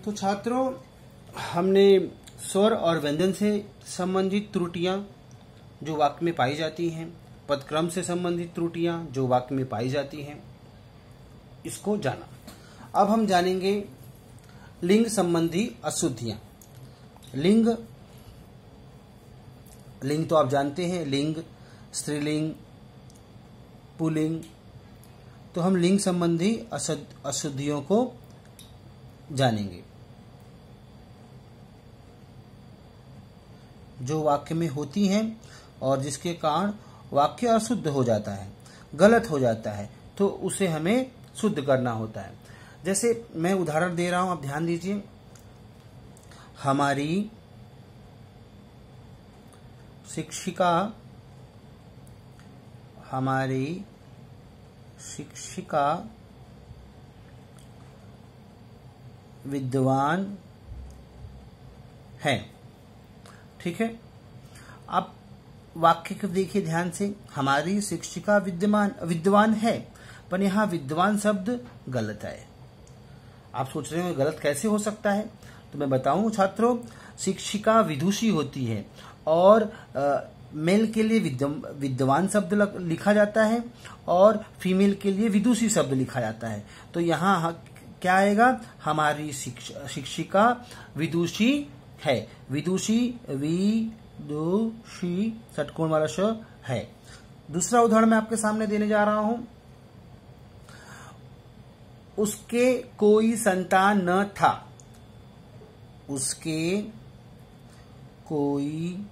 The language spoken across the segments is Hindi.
तो छात्रों, हमने स्वर और व्यंजन से संबंधित त्रुटियां जो वाक्य में पाई जाती हैं, पदक्रम से संबंधित त्रुटियां जो वाक्य में पाई जाती हैं, इसको जाना। अब हम जानेंगे लिंग संबंधी अशुद्धियां। लिंग तो आप जानते हैं, लिंग, स्त्रीलिंग, पुल्लिंग। तो हम लिंग संबंधी अशुद्धियों को जानेंगे जो वाक्य में होती हैं और जिसके कारण वाक्य अशुद्ध हो जाता है, गलत हो जाता है, तो उसे हमें शुद्ध करना होता है। जैसे मैं उदाहरण दे रहा हूं, आप ध्यान दीजिए। हमारी शिक्षिका विद्वान है। ठीक है। अब वाक्य को देखिए ध्यान से। हमारी शिक्षिका विद्वान है, पर यहां विद्वान शब्द गलत है। आप सोच रहे हो गलत कैसे हो सकता है? तो मैं बताऊं छात्रों, शिक्षिका विदुषी होती है और मेल के लिए विद्वान शब्द लिखा जाता है और फीमेल के लिए विदुषी शब्द लिखा जाता है। तो यहाँ क्या आएगा? हमारी शिक्षिका विदुषी है। विदुषी, षटकोण वाला श है। दूसरा उदाहरण मैं आपके सामने देने जा रहा हूं। उसके कोई संतान न था। उसके कोई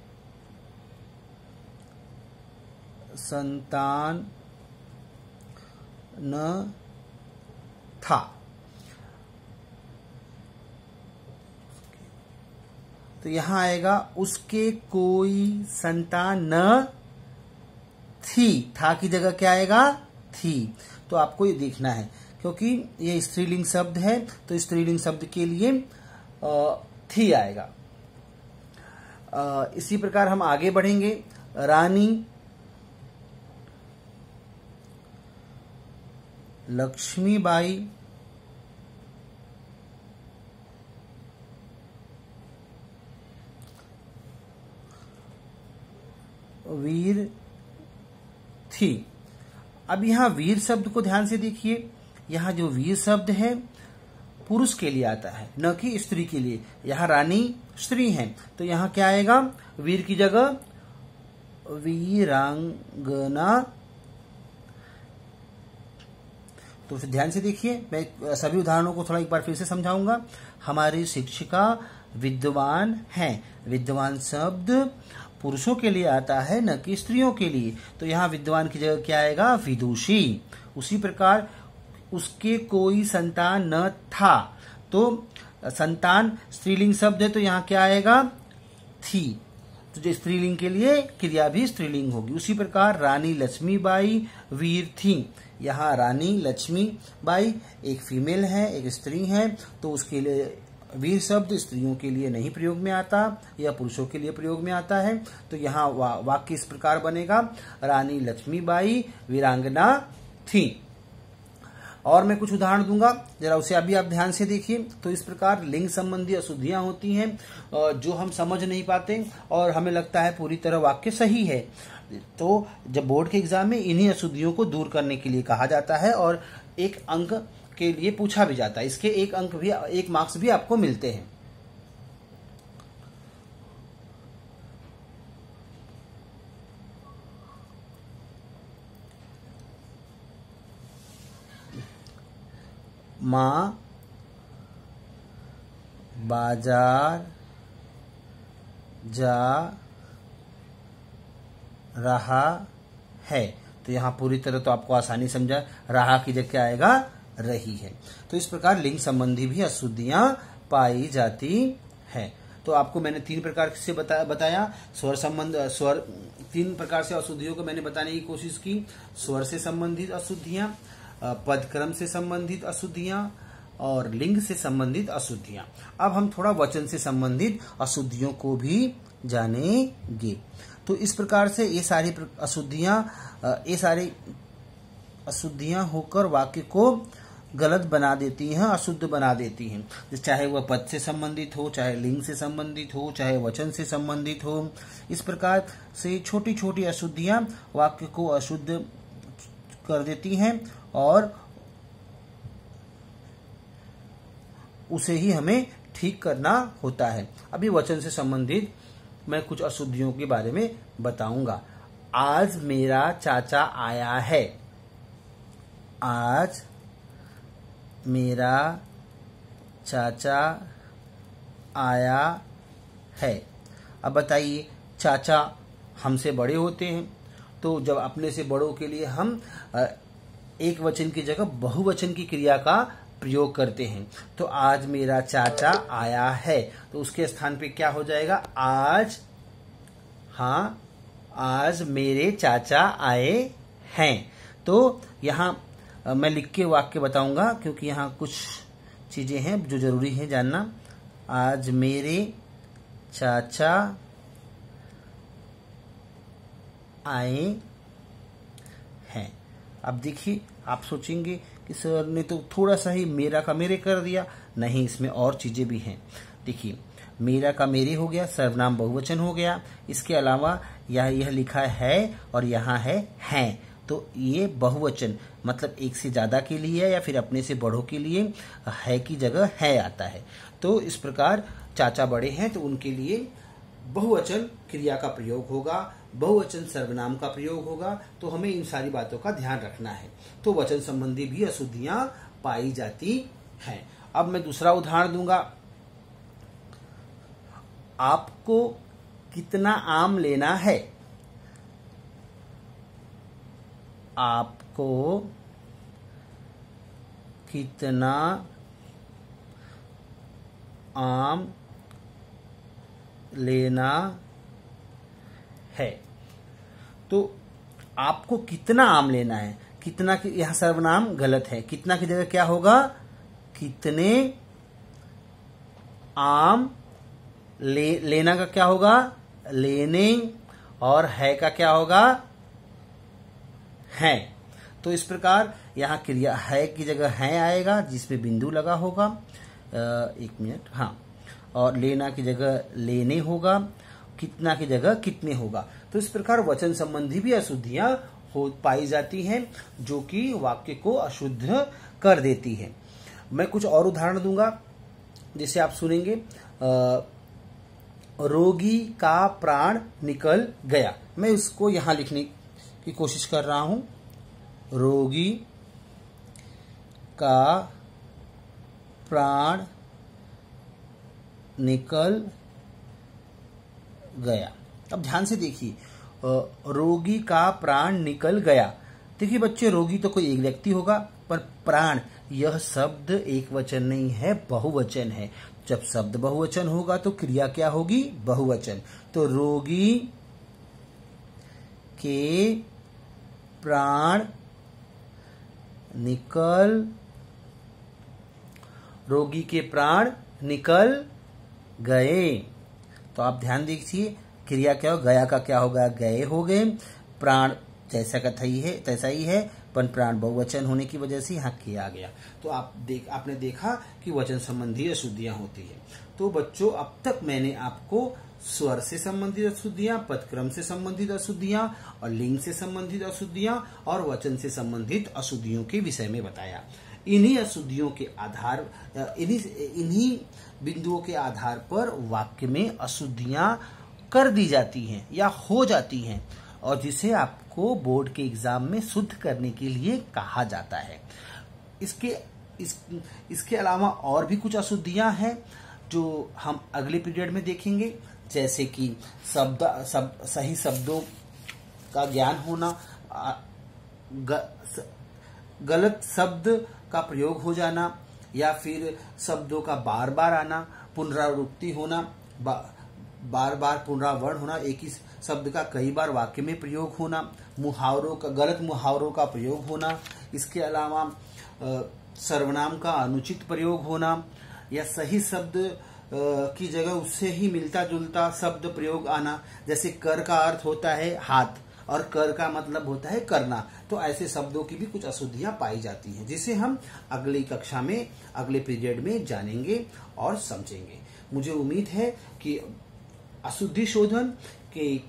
संतान न था। तो यहां आएगा उसके कोई संतान न थी। था की जगह क्या आएगा? थी। तो आपको ये देखना है, क्योंकि ये स्त्रीलिंग शब्द है, तो स्त्रीलिंग शब्द के लिए थी आएगा। इसी प्रकार हम आगे बढ़ेंगे। रानी लक्ष्मीबाई वीर थी। अब यहां वीर शब्द को ध्यान से देखिए। यहां जो वीर शब्द है पुरुष के लिए आता है, न कि स्त्री के लिए। यहां रानी स्त्री है, तो यहां क्या आएगा? वीर की जगह वीरांगना। तो फिर ध्यान से देखिए, मैं सभी उदाहरणों को थोड़ा एक बार फिर से समझाऊंगा। हमारी शिक्षिका विद्वान है। विद्वान शब्द पुरुषों के लिए आता है, न कि स्त्रियों के लिए। तो यहाँ विद्वान की जगह क्या आएगा? विदुषी। उसी प्रकार उसके कोई संतान न था। तो संतान स्त्रीलिंग शब्द है, तो यहाँ क्या आएगा? थी। तो जो स्त्रीलिंग के लिए क्रिया भी स्त्रीलिंग होगी। उसी प्रकार रानी लक्ष्मीबाई वीर थी। यहाँ रानी लक्ष्मीबाई एक फीमेल है, एक स्त्री है, तो उसके लिए वीर शब्द स्त्रियों के लिए नहीं प्रयोग में आता, या पुरुषों के लिए प्रयोग में आता है। तो यहाँ वाक्य इस प्रकार बनेगा, रानी लक्ष्मीबाई वीरांगना थी। और मैं कुछ उदाहरण दूंगा, जरा उसे अभी आप ध्यान से देखिए। तो इस प्रकार लिंग संबंधी अशुद्धियां होती हैं जो हम समझ नहीं पाते और हमें लगता है पूरी तरह वाक्य सही है। तो जब बोर्ड के एग्जाम में इन्हीं अशुद्धियों को दूर करने के लिए कहा जाता है और एक अंक के लिए पूछा भी जाता है। इसके एक मार्क्स भी आपको मिलते हैं। माँ बाजार जा रहा है। तो यहां पूरी तरह तो आपको आसानी समझा, रहा की जगह क्या आएगा? रही है। तो इस प्रकार लिंग संबंधी भी अशुद्धियां पाई जाती है। तो आपको मैंने 3 प्रकार से बताया। स्वर 3 प्रकार से अशुद्धियों को मैंने बताने की कोशिश की। स्वर से संबंधित अशुद्धियां, पदक्रम से संबंधित अशुद्धियां और लिंग से संबंधित अशुद्धियां। अब हम थोड़ा वचन से संबंधित अशुद्धियों को भी जानेंगे। तो इस प्रकार से ये सारी अशुद्धियां होकर वाक्य को गलत बना देती हैं, अशुद्ध बना देती हैं। चाहे वह पद से संबंधित हो, चाहे लिंग से संबंधित हो, चाहे वचन से संबंधित हो। इस प्रकार से छोटी छोटी अशुद्धियां वाक्य को अशुद्ध कर देती हैं और उसे ही हमें ठीक करना होता है। अभी वचन से संबंधित मैं कुछ अशुद्धियों के बारे में बताऊंगा। आज मेरा चाचा आया है। आज मेरा चाचा आया है। अब बताइए, चाचा हमसे बड़े होते हैं, तो जब अपने से बड़ों के लिए हम एक वचन की जगह बहुवचन की क्रिया का प्रयोग करते हैं। तो आज मेरा चाचा आया है, तो उसके स्थान पे क्या हो जाएगा? आज, हाँ, आज मेरे चाचा आए हैं। तो यहाँ मैं लिख के वाक्य बताऊंगा, क्योंकि यहाँ कुछ चीजें हैं जो जरूरी है जानना। आज मेरे चाचा आए हैं। अब देखिए, आप सोचेंगे कि सर ने तो थोड़ा सा ही मेरा का मेरे कर दिया। नहीं, इसमें और चीजें भी हैं। देखिए, मेरा का मेरे हो गया, सर्वनाम बहुवचन हो गया। इसके अलावा यह लिखा है और यहाँ है हैं, तो ये बहुवचन मतलब एक से ज्यादा के लिए या फिर अपने से बड़ों के लिए है की जगह है आता है। तो इस प्रकार चाचा बड़े हैं तो उनके लिए बहुवचन क्रिया का प्रयोग होगा, बहुवचन सर्वनाम का प्रयोग होगा। तो हमें इन सारी बातों का ध्यान रखना है। तो वचन संबंधी भी अशुद्धियां पाई जाती हैं। अब मैं दूसरा उदाहरण दूंगा। आपको कितना आम लेना है? आपको कितना आम लेना है? तो आपको कितना आम लेना है, कितना की यहां सर्वनाम गलत है। कितना की जगह क्या होगा? कितने आम लेना का क्या होगा? लेने। और है का क्या होगा? है। तो इस प्रकार यहां क्रिया है की जगह है आएगा, जिसमें बिंदु लगा होगा। एक मिनट, हाँ। और लेना की जगह लेने होगा, कितना की जगह कितने होगा। तो इस प्रकार वचन संबंधी भी अशुद्धियां हो पाई जाती हैं, जो कि वाक्य को अशुद्ध कर देती है। मैं कुछ और उदाहरण दूंगा, जिसे आप सुनेंगे। रोगी का प्राण निकल गया। मैं इसको यहां लिखने की कोशिश कर रहा हूं। रोगी का प्राण निकल गया। अब ध्यान से देखिए, रोगी का प्राण निकल गया। देखिए बच्चे, रोगी तो कोई एक व्यक्ति होगा, पर प्राण यह शब्द एक वचन नहीं है, बहुवचन है। जब शब्द बहुवचन होगा तो क्रिया क्या होगी? बहुवचन। तो रोगी के प्राण निकल, रोगी के प्राण निकल गए। तो आप ध्यान दीजिए, क्रिया क्या हो? गया का क्या होगा? गए हो गए। प्राण जैसा का तैसा ही है, पर प्राण बहुवचन होने की वजह से यहाँ किया गया। तो आपने देखा कि वचन संबंधी अशुद्धियां होती है। तो बच्चों, अब तक मैंने आपको स्वर से संबंधित अशुद्धियां, पदक्रम से संबंधित अशुद्धियां और लिंग से संबंधित अशुद्धियां और वचन से संबंधित अशुद्धियों के विषय में बताया। इन्हीं अशुद्धियों के आधार, इन्हीं बिंदुओं के आधार पर वाक्य में अशुद्धियां कर दी जाती हैं या हो जाती हैं, और जिसे आपको बोर्ड के एग्जाम में शुद्ध करने के लिए कहा जाता है। इसके अलावा और भी कुछ अशुद्धियां हैं जो हम अगले पीरियड में देखेंगे, जैसे कि सही शब्दों का ज्ञान होना, गलत शब्द का प्रयोग हो जाना, या फिर शब्दों का बार बार आना, पुनरावृत्ति होना, बार बार पुनरावर्ण होना, एक ही शब्द का कई बार वाक्य में प्रयोग होना, गलत मुहावरों का प्रयोग होना। इसके अलावा सर्वनाम का अनुचित प्रयोग होना, या सही शब्द की जगह उससे ही मिलता जुलता शब्द प्रयोग आना। जैसे कर का अर्थ होता है हाथ, और कर का मतलब होता है करना। तो ऐसे शब्दों की भी कुछ अशुद्धियां पाई जाती हैं, जिसे हम अगली कक्षा में, अगले पीरियड में जानेंगे और समझेंगे। मुझे उम्मीद है कि अशुद्धि शोधन के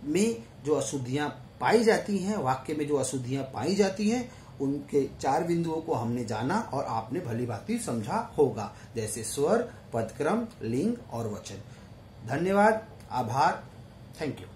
में जो अशुद्धियां पाई जाती हैं, वाक्य में जो अशुद्धियां पाई जाती हैं, उनके 4 बिंदुओं को हमने जाना और आपने भली भांति समझा होगा, जैसे स्वर, पदक्रम, लिंग और वचन। धन्यवाद, आभार, थैंक यू।